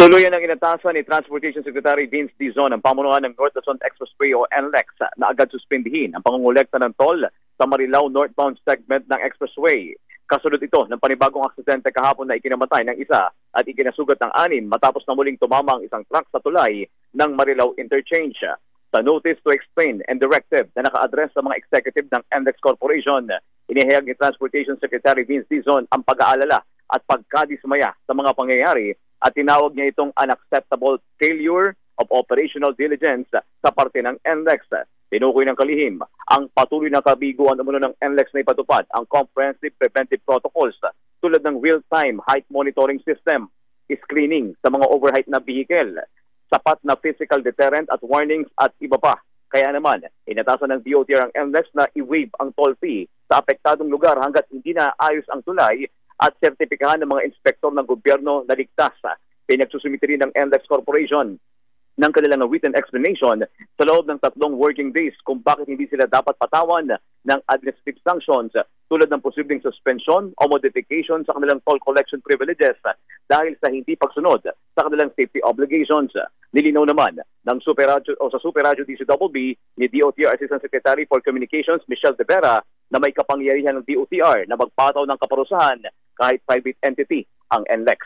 Tuluyan ang inatasan ni Transportation Secretary Vince Dizon ang pamunuan ng North Luzon Expressway o NLEX na agad suspindihin ang pangungulekta ng toll sa Marilao northbound segment ng expressway. Kasunod ito ng panibagong aksidente kahapon na ikinamatay ng isa at ikinasugat ng 6 matapos na muling tumama ang isang truck sa tulay ng Marilao Interchange. Sa notice to explain and directive na naka-address sa mga executive ng NLEX Corporation, inihayag ni Transportation Secretary Vince Dizon ang pag-aalala at pagkadismaya sa mga pangyayari at tinawag niya itong unacceptable failure of operational diligence sa parte ng NLEX. Tinukoy ng kalihim ang patuloy na kabiguan ng NLEX na ipatupad ang comprehensive preventive protocols tulad ng real-time height monitoring system, screening sa mga overheight na vehicle, sapat na physical deterrent at warnings at iba pa. Kaya naman, inatasan ng DOTR ang NLEX na i-waive ang toll fee sa apektadong lugar hanggat hindi na ayos ang tulay at sertipikahan ng mga inspektor ng gobyerno na ligtas. Pinagsusumiti rin ng NLEX Corporation ng kanilang written explanation sa loob ng 3 working days kung bakit hindi sila dapat patawan ng administrative sanctions tulad ng posibleng suspension o modification sa kanilang toll collection privileges dahil sa hindi pagsunod sa kanilang safety obligations. Nilinaw naman ng Super Radio DCWB ni DOTR Assistant Secretary for Communications Michelle De Vera na may kapangyarihan ng DOTR na magpataw ng kaparusahan kahit private entity ang NLEX.